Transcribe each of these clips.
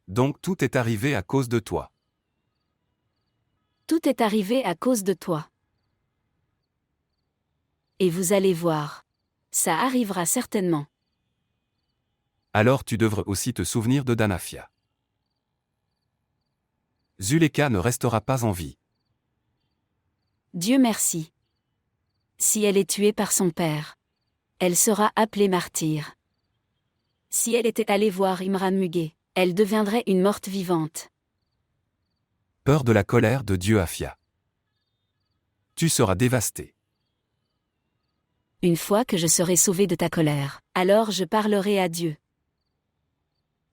Donc tout est arrivé à cause de toi. Tout est arrivé à cause de toi. Et vous allez voir. Ça arrivera certainement. Alors tu devrais aussi te souvenir de Danafia. Zuleka ne restera pas en vie. Dieu merci. Si elle est tuée par son père, elle sera appelée martyre. Si elle était allée voir Imran Muguet, elle deviendrait une morte vivante. Peur de la colère de Dieu Afia. Tu seras dévasté. Une fois que je serai sauvé de ta colère, alors je parlerai à Dieu.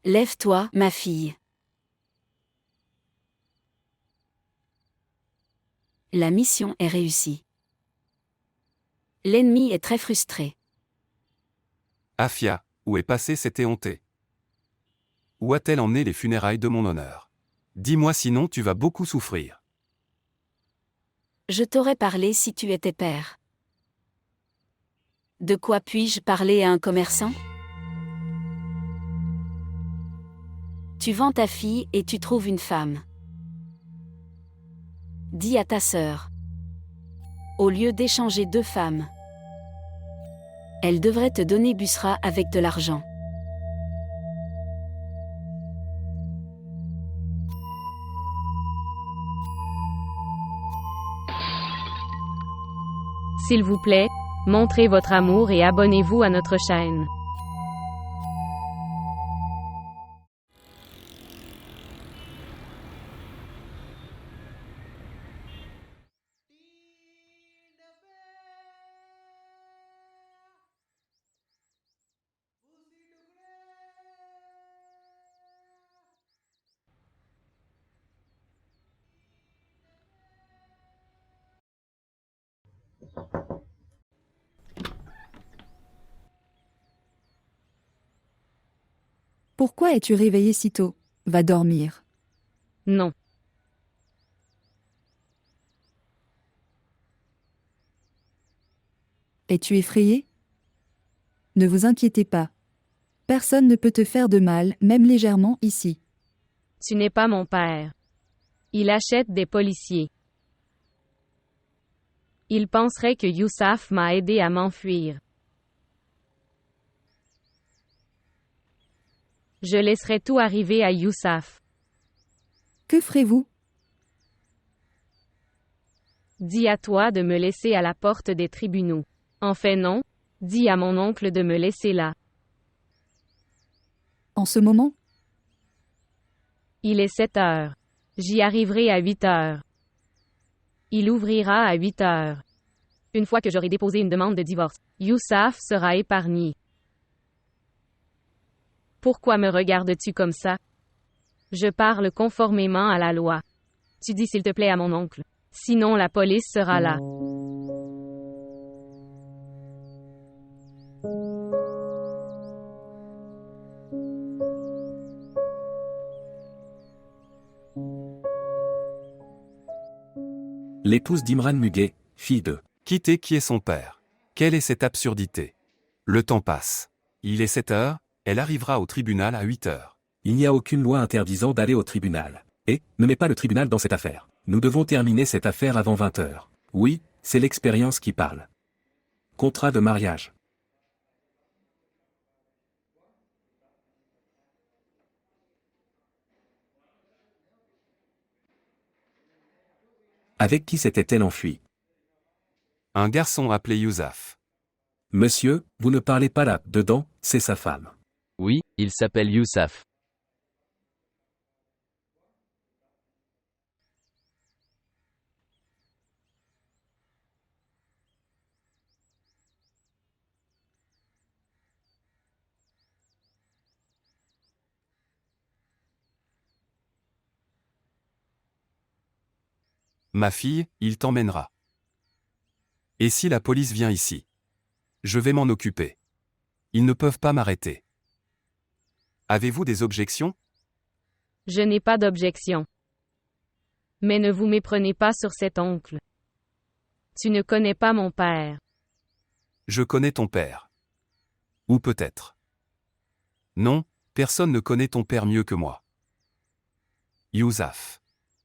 Lève-toi, ma fille. La mission est réussie. L'ennemi est très frustré. Afia, où est passée cette éhontée? Où a-t-elle emmené les funérailles de mon honneur? Dis-moi sinon tu vas beaucoup souffrir. Je t'aurais parlé si tu étais père. De quoi puis-je parler à un commerçant? Tu vends ta fille et tu trouves une femme. Dis à ta sœur. Au lieu d'échanger 2 femmes, elle devrait te donner Busra avec de l'argent. S'il vous plaît, montrez votre amour et abonnez-vous à notre chaîne. Pourquoi es-tu réveillé si tôt? Va dormir. Non. Es-tu effrayé? Ne vous inquiétez pas. Personne ne peut te faire de mal, même légèrement, ici. Tu n'es pas mon père. Il achète des policiers. Il penserait que Youssaf m'a aidé à m'enfuir. Je laisserai tout arriver à Youssaf. Que ferez-vous? Dis à toi de me laisser à la porte des tribunaux. En fait non, dis à mon oncle de me laisser là. En ce moment? Il est 7 heures. J'y arriverai à 8 heures. Il ouvrira à 8 heures. Une fois que j'aurai déposé une demande de divorce, Youssaf sera épargné. Pourquoi me regardes-tu comme ça? Je parle conformément à la loi. Tu dis s'il te plaît à mon oncle. Sinon la police sera là. L'épouse d'Imran Muguet, fille de. Quitter qui est son père. Quelle est cette absurdité? Le temps passe. Il est 7 heures, elle arrivera au tribunal à 8 heures. Il n'y a aucune loi interdisant d'aller au tribunal. Et, ne mets pas le tribunal dans cette affaire. Nous devons terminer cette affaire avant 20 heures. Oui, c'est l'expérience qui parle. Contrat de mariage. Avec qui s'était-elle enfuie? Un garçon appelé Youssaf. Monsieur, vous ne parlez pas là, dedans, c'est sa femme. Oui, il s'appelle Youssaf. Ma fille, il t'emmènera. Et si la police vient ici? Je vais m'en occuper. Ils ne peuvent pas m'arrêter. Avez-vous des objections? Je n'ai pas d'objection. Mais ne vous méprenez pas sur cet oncle. Tu ne connais pas mon père. Je connais ton père. Ou peut-être. Non, personne ne connaît ton père mieux que moi. Yousaf.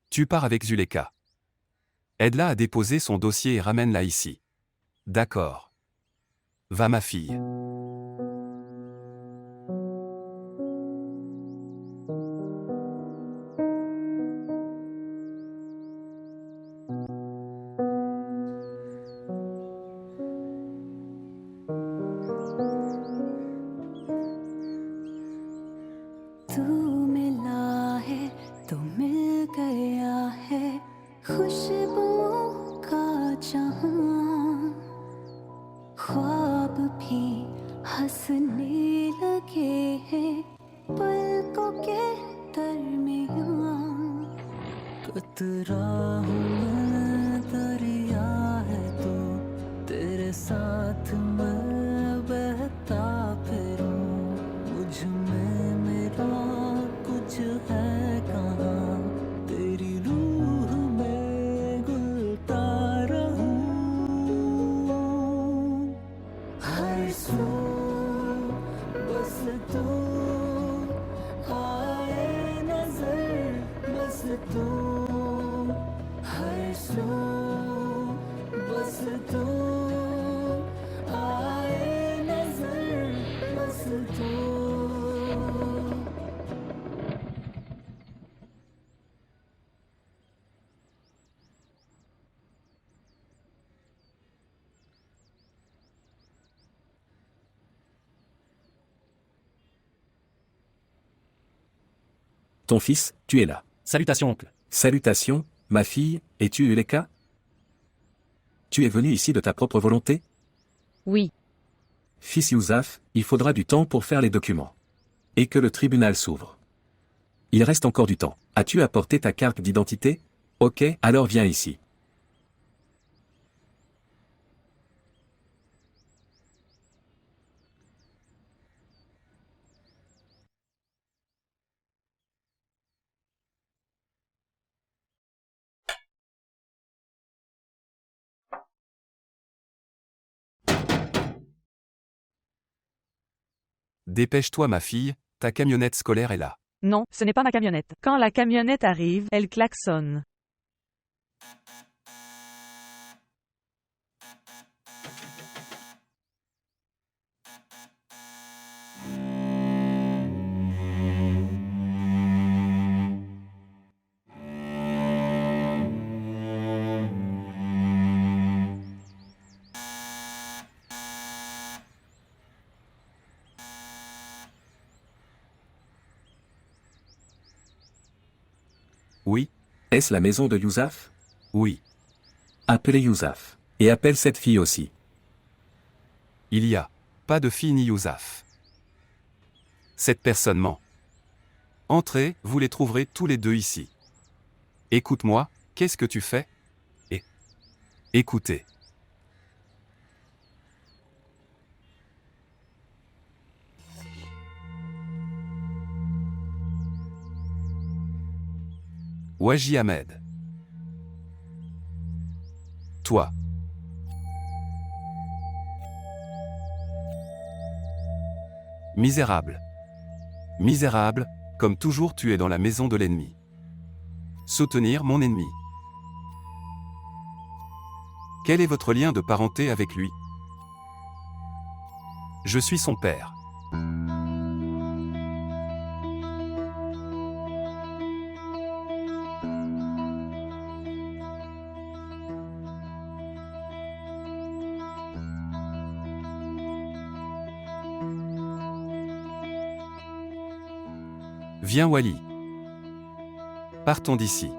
Tu pars avec Zuleka. Aide-la à déposer son dossier et ramène-la ici. D'accord. Va ma fille. तू मिला है तो मिल गया है खुशबुओं का जहां ख्वाब भी हंसने लगे हैं पलकों के दरमियां कतरा हूँ मैं दरिया है तो तेरे साथ मैं बहता फिरूं मुझ में मेरा कुछ है कहाँ तेरी रूह में घुलता रहूं हर सू बस तू आए नजर बस तू हर सू बस तू आए नजर बस तू Ton fils, tu es là. Salutations, oncle. Salutations, ma fille, es-tu Uleka? Tu es venu ici de ta propre volonté? Oui. Fils Yousaf, il faudra du temps pour faire les documents. Et que le tribunal s'ouvre. Il reste encore du temps. As-tu apporté ta carte d'identité? Ok, alors viens ici. Dépêche-toi ma fille, ta camionnette scolaire est là. Non, ce n'est pas ma camionnette. Quand la camionnette arrive, elle klaxonne. Oui, Est-ce la maison de Yousaf? oui, Appelez Yousaf. Et appelle cette fille aussi. il y a pas de fille ni Yousaf. Cette personne ment. Entrez, vous les trouverez tous les deux ici. Écoute-moi, qu'est-ce que tu fais? Et écoutez. Waji Ahmed. Toi. Misérable. Misérable, comme toujours tu es dans la maison de l'ennemi. Soutenir mon ennemi. Quel est votre lien de parenté avec lui? Je suis son père. Viens Wally. Partons d'ici.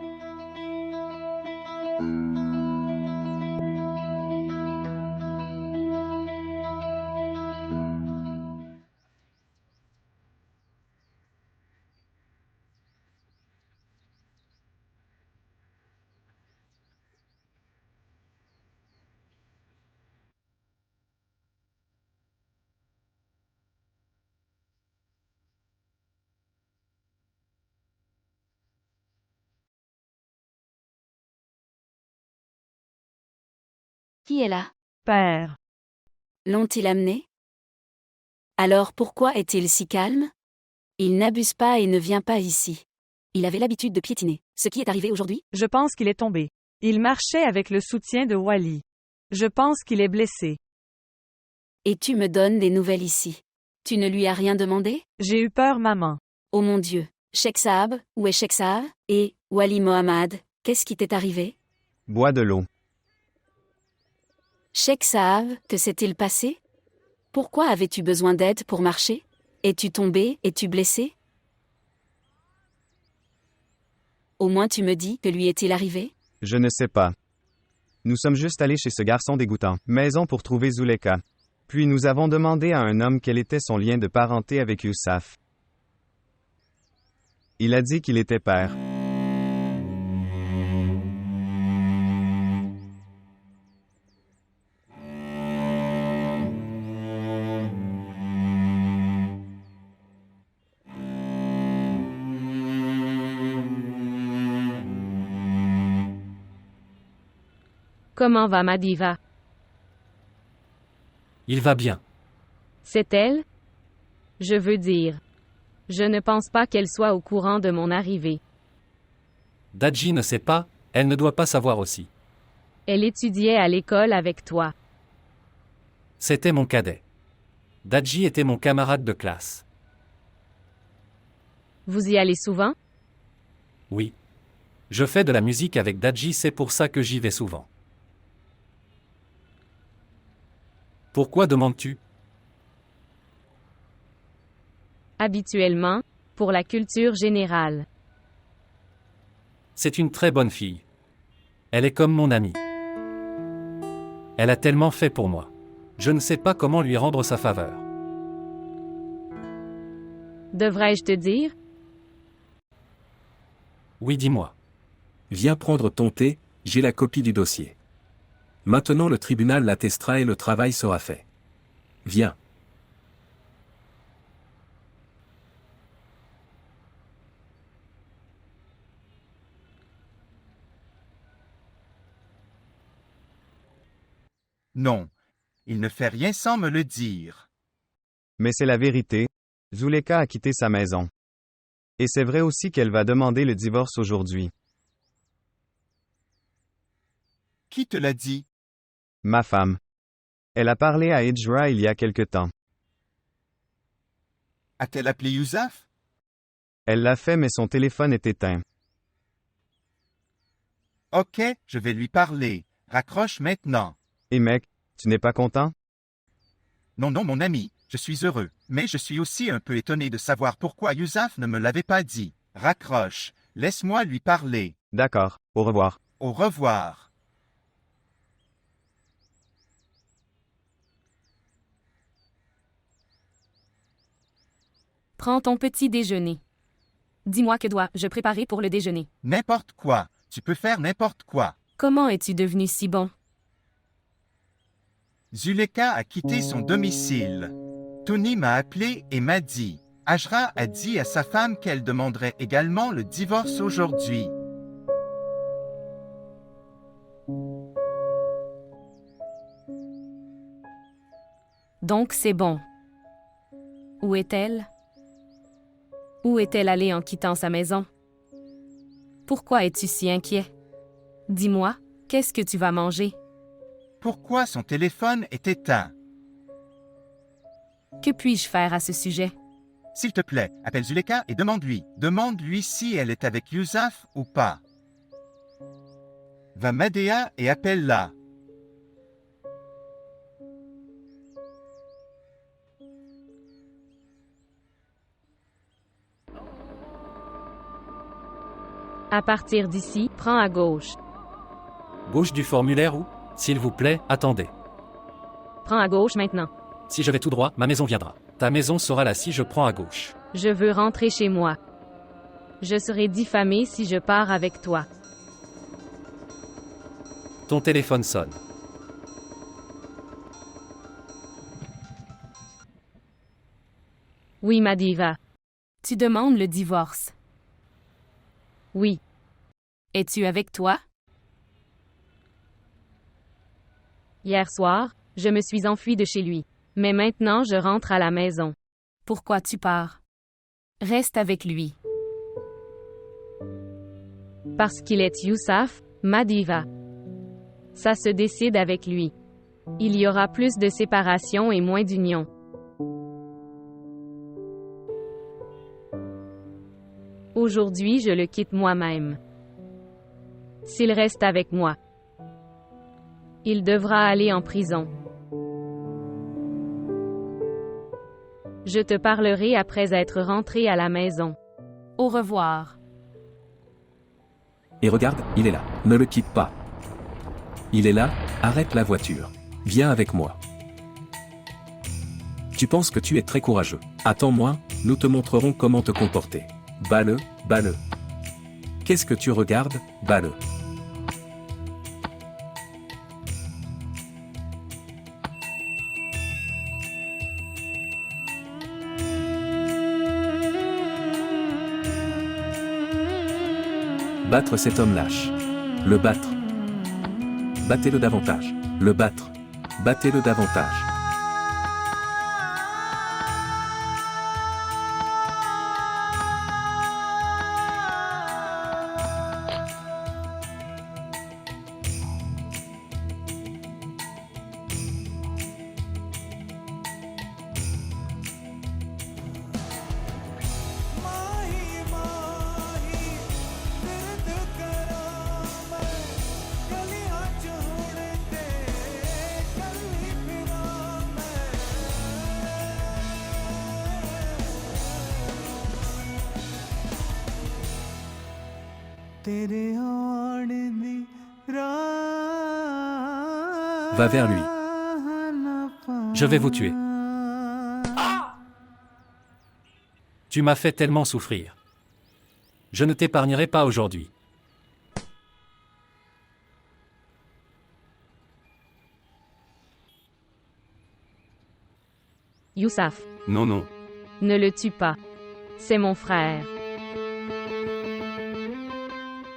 Qui est là? Père. L'ont-ils amené? Alors pourquoi est-il si calme? Il n'abuse pas et ne vient pas ici. Il avait l'habitude de piétiner. Ce qui est arrivé aujourd'hui? Je pense qu'il est tombé. Il marchait avec le soutien de Wally. Je pense qu'il est blessé. Et tu me donnes des nouvelles ici. Tu ne lui as rien demandé? J'ai eu peur, maman. Oh mon Dieu. Sheikh Saab, où est Sheikh Saab? Et, Wali Mohammad, qu'est-ce qui t'est arrivé? Bois de l'eau. Sheikh Saab, que s'est-il passé? Pourquoi avais-tu besoin d'aide pour marcher? Es-tu tombé? Es-tu blessé? Au moins tu me dis, que lui est-il arrivé? Je ne sais pas. Nous sommes juste allés chez ce garçon dégoûtant, maison pour trouver Zuleka. Puis nous avons demandé à un homme quel était son lien de parenté avec Youssaf. Il a dit qu'il était père. Comment va ma diva? Il va bien. C'est elle? Je veux dire. Je ne pense pas qu'elle soit au courant de mon arrivée. Dadji ne sait pas, elle ne doit pas savoir aussi. Elle étudiait à l'école avec toi. C'était mon cadet. Dadji était mon camarade de classe. Vous y allez souvent? Oui. Je fais de la musique avec Dadji, c'est pour ça que j'y vais souvent. Pourquoi demandes-tu? Habituellement, pour la culture générale. C'est une très bonne fille. Elle est comme mon amie. Elle a tellement fait pour moi. Je ne sais pas comment lui rendre sa faveur. Devrais-je te dire? Oui, dis-moi. Viens prendre ton thé, j'ai la copie du dossier. Maintenant le tribunal l'attestera et le travail sera fait. Viens. Non. Il ne fait rien sans me le dire. Mais c'est la vérité. Zuleka a quitté sa maison. Et c'est vrai aussi qu'elle va demander le divorce aujourd'hui. Qui te l'a dit? Ma femme. Elle a parlé à Hijra il y a quelque temps. A-t-elle appelé Youssaf? Elle l'a fait mais son téléphone est éteint. Ok, je vais lui parler. Raccroche maintenant. Et mec, tu n'es pas content? Non, non, mon ami, je suis heureux. Mais je suis aussi un peu étonné de savoir pourquoi Youssaf ne me l'avait pas dit. Raccroche. Laisse-moi lui parler. D'accord, au revoir. Au revoir. Prends ton petit déjeuner. Dis-moi que dois-je préparer pour le déjeuner? N'importe quoi. Tu peux faire n'importe quoi. Comment es-tu devenu si bon? Zuleka a quitté son domicile. Tony m'a appelé et m'a dit. Ajra a dit à sa femme qu'elle demanderait également le divorce aujourd'hui. Donc c'est bon. Où est-elle? Où est-elle allée en quittant sa maison? Pourquoi es-tu si inquiet? Dis-moi, qu'est-ce que tu vas manger? Pourquoi son téléphone est éteint? Que puis-je faire à ce sujet? S'il te plaît, appelle Zuleka et demande-lui. Demande-lui si elle est avec Youssaf ou pas. Va Madea et appelle-la. À partir d'ici, prends à gauche. Gauche du formulaire ou? S'il vous plaît, attendez. Prends à gauche maintenant. Si je vais tout droit, ma maison viendra. Ta maison sera là si je prends à gauche. Je veux rentrer chez moi. Je serai diffamée si je pars avec toi. Ton téléphone sonne. Oui, ma diva. Tu demandes le divorce. Oui. Es-tu avec toi? Hier soir, je me suis enfuie de chez lui. Mais maintenant je rentre à la maison. Pourquoi tu pars? Reste avec lui. Parce qu'il est Youssaf, ma diva. Ça se décide avec lui. Il y aura plus de séparation et moins d'union. Aujourd'hui, je le quitte moi-même. S'il reste avec moi, il devra aller en prison. Je te parlerai après être rentré à la maison. Au revoir. Et regarde, il est là. Ne le quitte pas. Il est là, arrête la voiture. Viens avec moi. Tu penses que tu es très courageux. Attends-moi, nous te montrerons comment te comporter. Bats-le, bats-le. Qu'est-ce que tu regardes? Bats-le. Battre cet homme lâche. Le battre. Battez-le davantage. Le battre. Battez-le davantage. Va vers lui. Je vais vous tuer. Tu m'as fait tellement souffrir. Je ne t'épargnerai pas aujourd'hui. Youssaf, Non, non. ne le tue pas. C'est mon frère.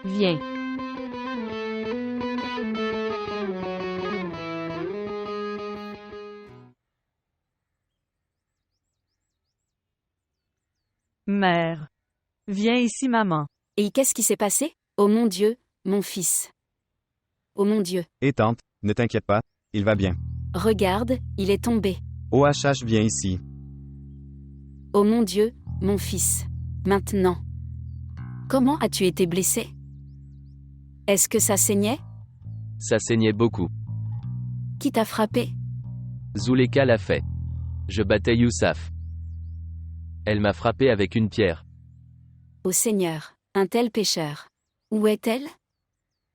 Viens. Mère. Viens ici, maman. Et qu'est-ce qui s'est passé? Oh mon Dieu, mon fils. Oh mon Dieu. Et tante, ne t'inquiète pas, il va bien. Regarde, il est tombé. OHH, viens ici. Oh mon Dieu, mon fils. Maintenant. Comment as-tu été blessé? Est-ce que ça saignait? Ça saignait beaucoup. Qui t'a frappé? Zuleka l'a fait. Je battais Youssaf. Elle m'a frappé avec une pierre. Ô Seigneur, un tel pécheur. Où est-elle?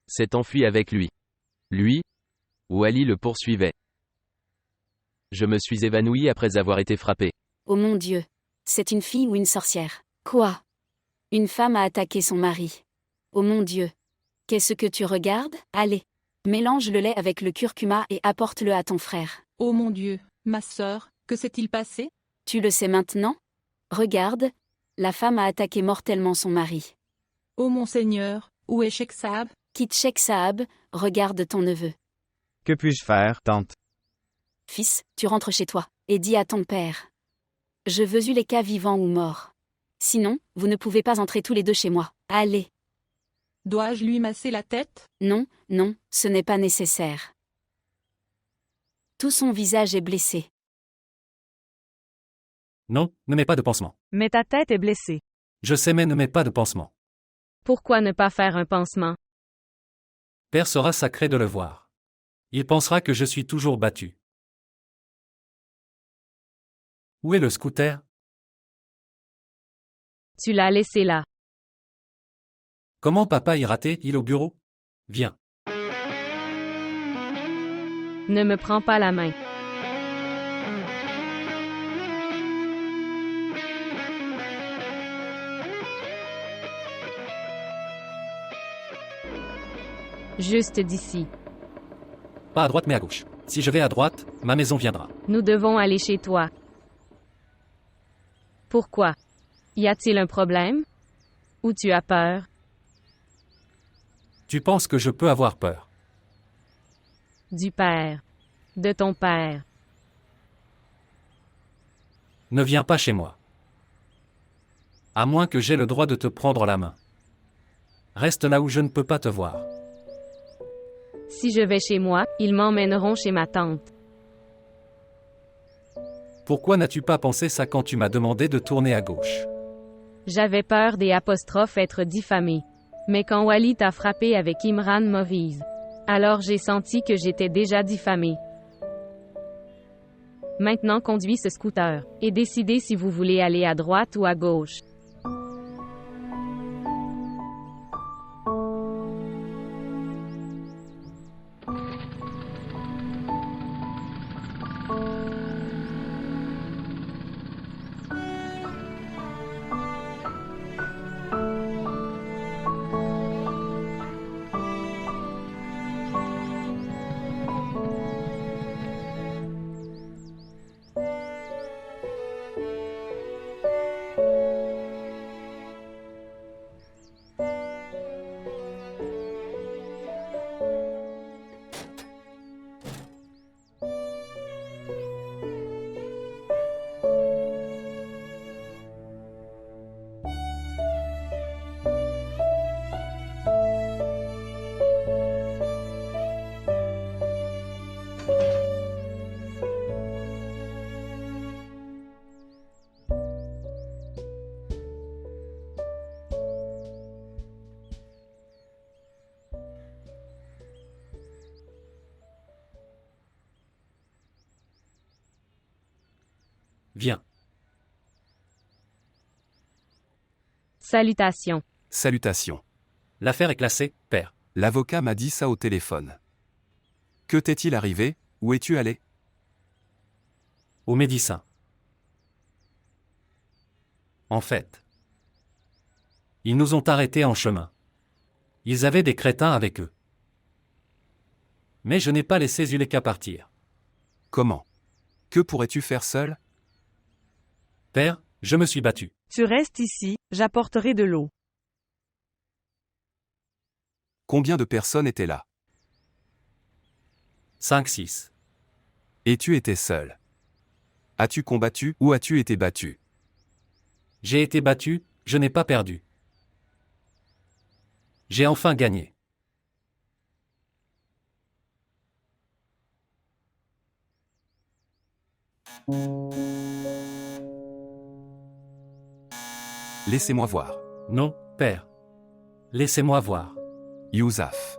S'est enfui avec lui. Lui? Ou Ali le poursuivait. Je me suis évanoui après avoir été frappé. Oh mon Dieu. C'est une fille ou une sorcière? Quoi? Une femme a attaqué son mari. Oh mon Dieu. Qu'est-ce que tu regardes? Allez. Mélange le lait avec le curcuma et apporte-le à ton frère. Oh mon Dieu, ma sœur, que s'est-il passé? Tu le sais maintenant? Regarde. La femme a attaqué mortellement son mari. Oh mon Seigneur, où est Sheikh Saab? Quitte Sheikh Saab, regarde ton neveu. Que puis-je faire, tante? Fils, tu rentres chez toi, et dis à ton père. Je veux Zuleka vivant ou mort. Sinon, vous ne pouvez pas entrer tous les deux chez moi. Allez. Dois-je lui masser la tête? Non, non, ce n'est pas nécessaire. Tout son visage est blessé. Non, ne mets pas de pansement. Mais ta tête est blessée. Je sais, mais ne mets pas de pansement. Pourquoi ne pas faire un pansement? Père sera sacré de le voir. Il pensera que je suis toujours battu. Où est le scooter? Tu l'as laissé là. Comment papa ira-t-il au bureau? Viens. Ne me prends pas la main. Juste d'ici. Pas à droite mais à gauche. Si je vais à droite, ma maison viendra. Nous devons aller chez toi. Pourquoi? Y a-t-il un problème? Ou tu as peur? Tu penses que je peux avoir peur? Du père. De ton père. Ne viens pas chez moi. À moins que j'aie le droit de te prendre la main. Reste là où je ne peux pas te voir. Si je vais chez moi, ils m'emmèneront chez ma tante. Pourquoi n'as-tu pas pensé ça quand tu m'as demandé de tourner à gauche? J'avais peur des apostrophes être diffamés. Mais quand Wally t'a frappé avec Imran Movies, alors j'ai senti que j'étais déjà diffamé. Maintenant conduis ce scooter, et décidez si vous voulez aller à droite ou à gauche. Viens. Salutations. Salutations. L'affaire est classée, père. L'avocat m'a dit ça au téléphone. Que t'est-il arrivé? Où es-tu allé? Au médecin. En fait, ils nous ont arrêtés en chemin. Ils avaient des crétins avec eux. Mais je n'ai pas laissé Zuleka partir. Comment? Que pourrais-tu faire seul? Père, je me suis battu. Tu restes ici, j'apporterai de l'eau. Combien de personnes étaient là? 5-6. Et tu étais seul. As-tu combattu ou as-tu été battu? J'ai été battu, je n'ai pas perdu. J'ai enfin gagné. Laissez-moi voir. Non, père. Laissez-moi voir. Yousaf.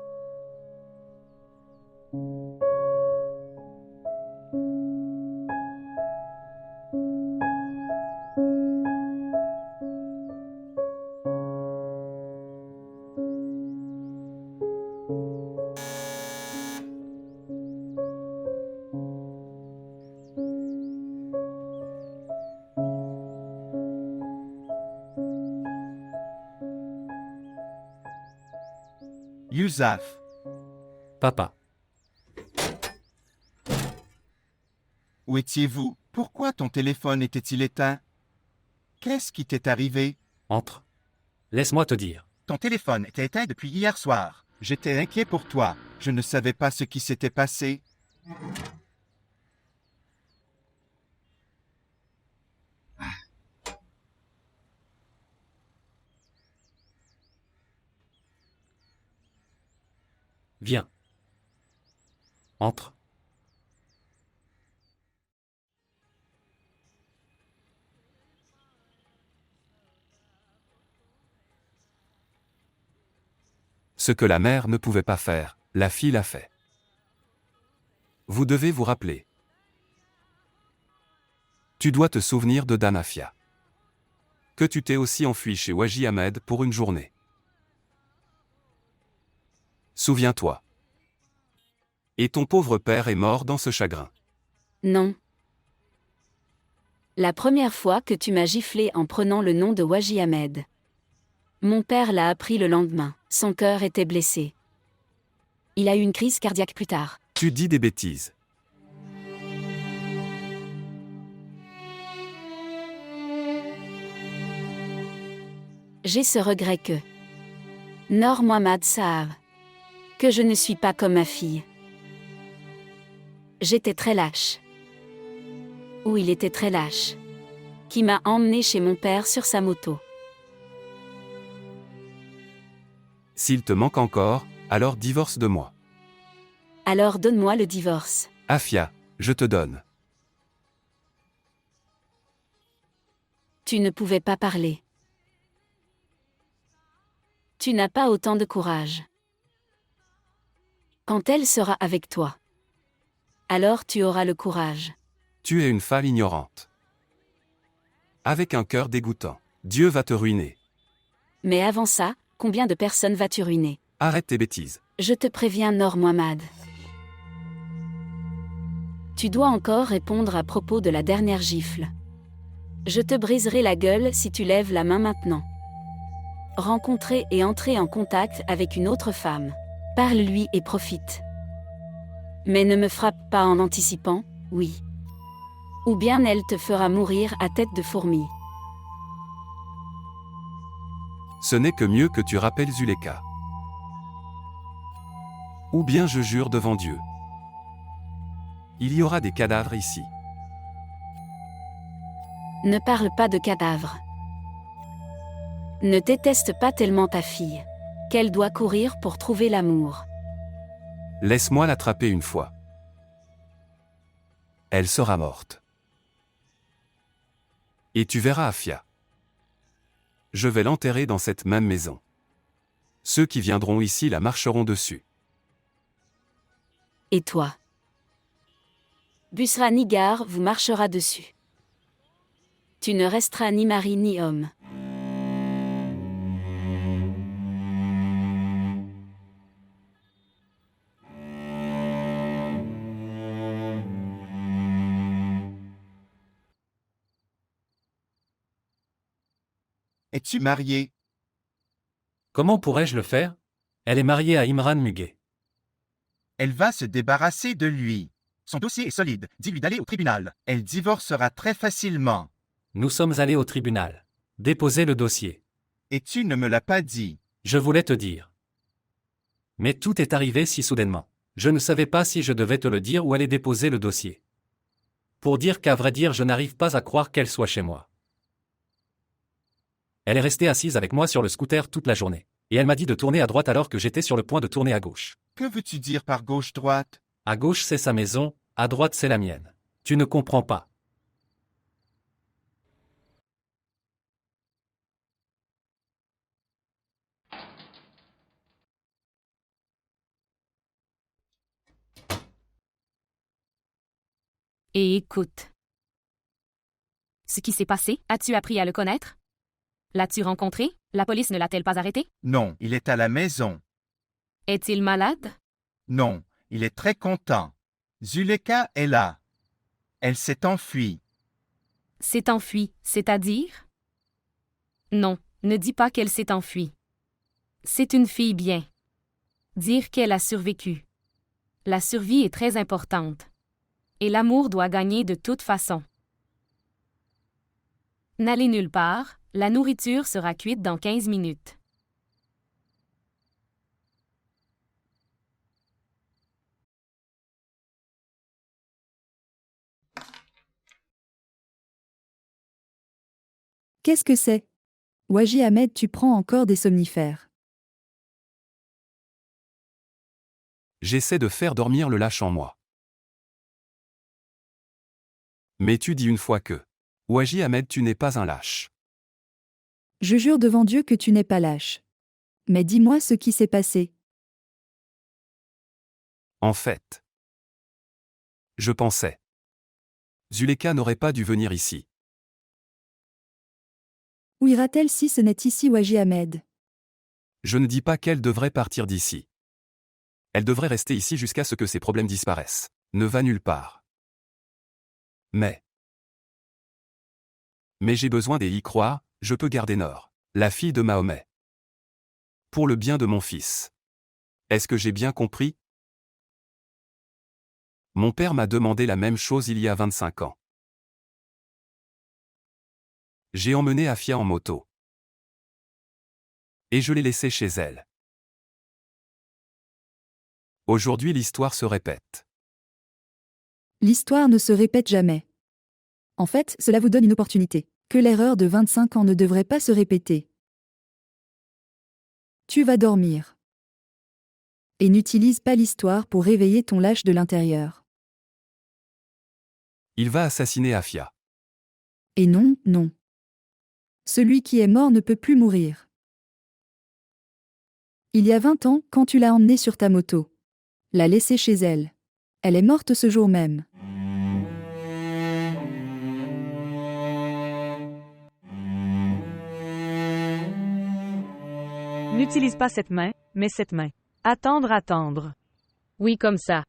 Yousaf. Papa. Où étiez-vous? Pourquoi ton téléphone était-il éteint? Qu'est-ce qui t'est arrivé? Entre. Laisse-moi te dire. Ton téléphone était éteint depuis hier soir. J'étais inquiet pour toi. Je ne savais pas ce qui s'était passé. Viens. Entre. Ce que la mère ne pouvait pas faire, la fille l'a fait. Vous devez vous rappeler. Tu dois te souvenir de Danafia. Que tu t'es aussi enfui chez Waji Ahmed pour une journée. Souviens-toi. Et ton pauvre père est mort dans ce chagrin. Non. La première fois que tu m'as giflé en prenant le nom de Waji Ahmed. Mon père l'a appris le lendemain. Son cœur était blessé. Il a eu une crise cardiaque plus tard. Tu dis des bêtises. J'ai ce regret que Noor Mohammad Saab. Que je ne suis pas comme ma fille. J'étais très lâche. Ou il était très lâche. Qui m'a emmené chez mon père sur sa moto. S'il te manque encore, alors divorce de moi. Alors donne-moi le divorce. Afia, je te donne. Tu ne pouvais pas parler. Tu n'as pas autant de courage. Quand elle sera avec toi, alors tu auras le courage. Tu es une femme ignorante. Avec un cœur dégoûtant. Dieu va te ruiner. Mais avant ça, combien de personnes vas-tu ruiner? Arrête tes bêtises. Je te préviens, Noor Muhammad. Tu dois encore répondre à propos de la dernière gifle. Je te briserai la gueule si tu lèves la main maintenant. Rencontrer et entrer en contact avec une autre femme. Parle-lui et profite. Mais ne me frappe pas en anticipant, oui. Ou bien elle te fera mourir à tête de fourmi. Ce n'est que mieux que tu rappelles Zuleka. Ou bien je jure devant Dieu. Il y aura des cadavres ici. Ne parle pas de cadavres. Ne déteste pas tellement ta fille qu'elle doit courir pour trouver l'amour. Laisse-moi l'attraper une fois. Elle sera morte. Et tu verras Afia. Je vais l'enterrer dans cette même maison. Ceux qui viendront ici la marcheront dessus. Et toi? Busra Nigar vous marchera dessus. Tu ne resteras ni mari ni homme. Es-tu marié? Comment pourrais-je le faire? Elle est mariée à Imran Muguet. Elle va se débarrasser de lui. Son dossier est solide. Dis-lui d'aller au tribunal. Elle divorcera très facilement. Nous sommes allés au tribunal. Déposer le dossier. Et tu ne me l'as pas dit. Je voulais te dire. Mais tout est arrivé si soudainement. Je ne savais pas si je devais te le dire ou aller déposer le dossier. Pour dire qu'à vrai dire, je n'arrive pas à croire qu'elle soit chez moi. Elle est restée assise avec moi sur le scooter toute la journée. Et elle m'a dit de tourner à droite alors que j'étais sur le point de tourner à gauche. Que veux-tu dire par gauche-droite? À gauche c'est sa maison, à droite c'est la mienne. Tu ne comprends pas. Et écoute. Ce qui s'est passé, as-tu appris à le connaître? L'as-tu rencontré? La police ne l'a-t-elle pas arrêté? Non, il est à la maison. Est-il malade? Non, il est très content. Zuleka est là. Elle s'est enfuie. S'est enfuie, c'est-à-dire? Non, ne dis pas qu'elle s'est enfuie. C'est une fille bien. Dire qu'elle a survécu. La survie est très importante. Et l'amour doit gagner de toute façon. N'allez nulle part, la nourriture sera cuite dans 15 minutes. Qu'est-ce que c'est? Waji Ahmed, tu prends encore des somnifères. J'essaie de faire dormir le lâche en moi. Mais tu dis une fois que... Waji Ahmed, tu n'es pas un lâche. Je jure devant Dieu que tu n'es pas lâche. Mais dis-moi ce qui s'est passé. En fait, je pensais. Zuleka n'aurait pas dû venir ici. Où ira-t-elle si ce n'est ici Waji Ahmed? Je ne dis pas qu'elle devrait partir d'ici. Elle devrait rester ici jusqu'à ce que ses problèmes disparaissent. Ne va nulle part. Mais j'ai besoin d'y croire, je peux garder Noor, la fille de Mahomet. Pour le bien de mon fils. Est-ce que j'ai bien compris? Mon père m'a demandé la même chose il y a 25 ans. J'ai emmené Afia en moto. Et je l'ai laissée chez elle. Aujourd'hui l'histoire se répète. L'histoire ne se répète jamais. En fait, cela vous donne une opportunité. Que l'erreur de 25 ans ne devrait pas se répéter. Tu vas dormir. Et n'utilise pas l'histoire pour réveiller ton lâche de l'intérieur. Il va assassiner Afia. Et non, non. Celui qui est mort ne peut plus mourir. Il y a 20 ans, quand tu l'as emmenée sur ta moto. L'a laissée chez elle. Elle est morte ce jour même. N'utilise pas cette main, mais cette main. Attendre, attendre. Oui, comme ça.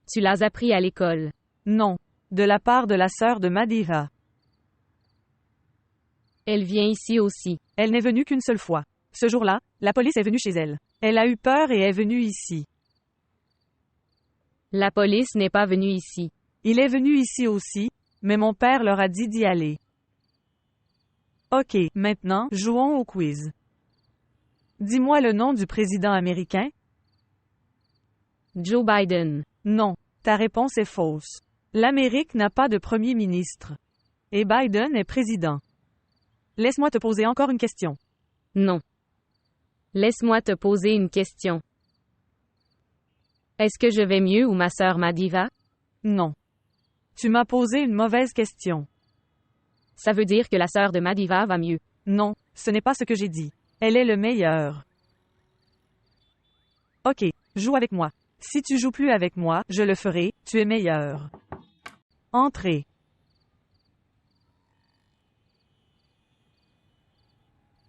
Tu l'as appris à l'école. Non. De la part de la sœur de Madiva. Elle vient ici aussi. Elle n'est venue qu'une seule fois. Ce jour-là, la police est venue chez elle. Elle a eu peur et est venue ici. La police n'est pas venue ici. Il est venu ici aussi, mais mon père leur a dit d'y aller. Ok, maintenant, jouons au quiz. Dis-moi le nom du président américain. Joe Biden. Non, ta réponse est fausse. L'Amérique n'a pas de premier ministre. Et Biden est président. Laisse-moi te poser encore une question. Non. Laisse-moi te poser une question. Est-ce que je vais mieux ou ma sœur Madiva? Non. Tu m'as posé une mauvaise question. Ça veut dire que la sœur de Madiva va mieux. Non, ce n'est pas ce que j'ai dit. Elle est le meilleur. Ok, joue avec moi. Si tu joues plus avec moi, je le ferai, tu es meilleur. Entrez.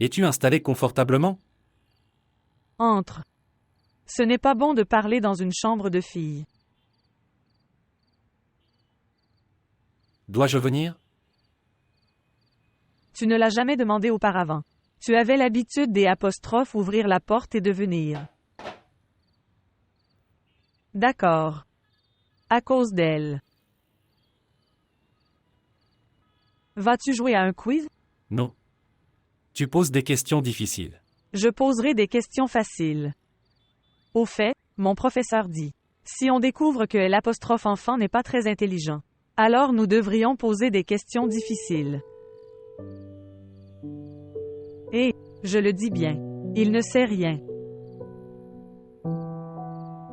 Es-tu installé confortablement? Entre. Ce n'est pas bon de parler dans une chambre de filles. Dois-je venir? Tu ne l'as jamais demandé auparavant. Tu avais l'habitude des apostrophes ouvrir la porte et de venir. D'accord. À cause d'elle. Vas-tu jouer à un quiz? Non. Tu poses des questions difficiles. Je poserai des questions faciles. Au fait, mon professeur dit, si on découvre que l'apostrophe enfant n'est pas très intelligent, alors nous devrions poser des questions difficiles. Et, je le dis bien, il ne sait rien.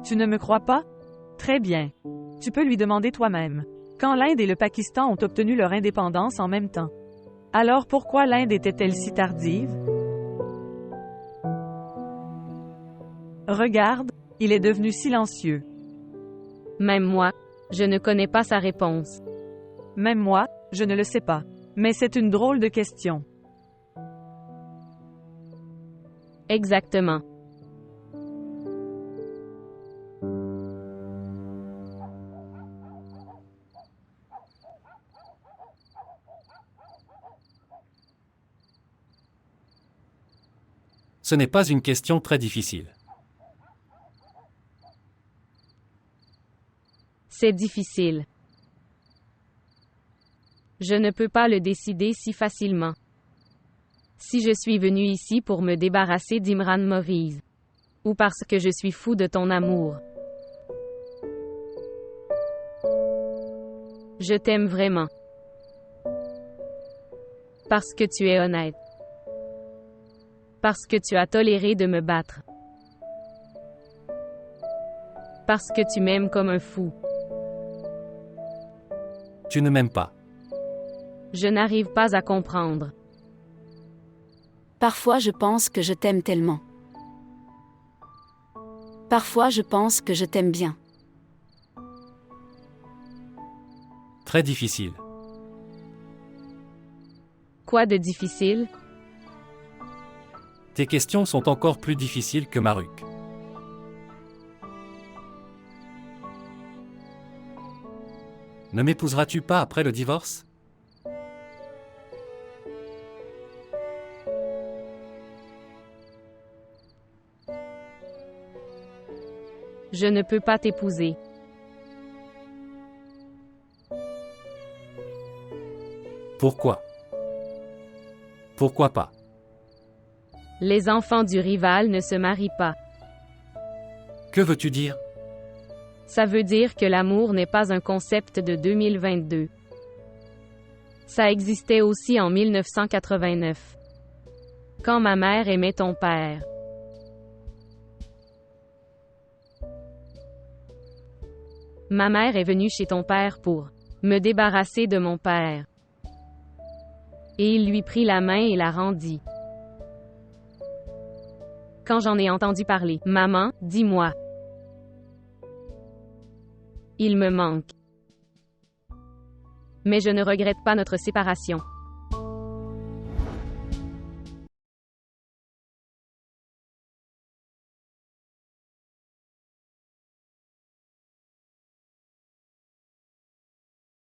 Tu ne me crois pas? Très bien. Tu peux lui demander toi-même. Quand l'Inde et le Pakistan ont obtenu leur indépendance en même temps. Alors pourquoi l'Inde était-elle si tardive? Regarde, il est devenu silencieux. Même moi, je ne connais pas sa réponse. Même moi, je ne le sais pas. Mais c'est une drôle de question. Exactement. Ce n'est pas une question très difficile. C'est difficile. Je ne peux pas le décider si facilement. Si je suis venu ici pour me débarrasser d'Imran Moriz. Ou parce que je suis fou de ton amour. Je t'aime vraiment. Parce que tu es honnête. Parce que tu as toléré de me battre. Parce que tu m'aimes comme un fou. Tu ne m'aimes pas. Je n'arrive pas à comprendre. Parfois je pense que je t'aime tellement. Parfois je pense que je t'aime bien. Très difficile. Quoi de difficile? Tes questions sont encore plus difficiles que Maruk. Ne m'épouseras-tu pas après le divorce? Je ne peux pas t'épouser. Pourquoi? Pourquoi pas? Les enfants du rival ne se marient pas. Que veux-tu dire? Ça veut dire que l'amour n'est pas un concept de 2022. Ça existait aussi en 1989. Quand ma mère aimait ton père. Ma mère est venue chez ton père pour me débarrasser de mon père. Et il lui prit la main et la rendit. Quand j'en ai entendu parler, maman, dis-moi. Il me manque. Mais je ne regrette pas notre séparation.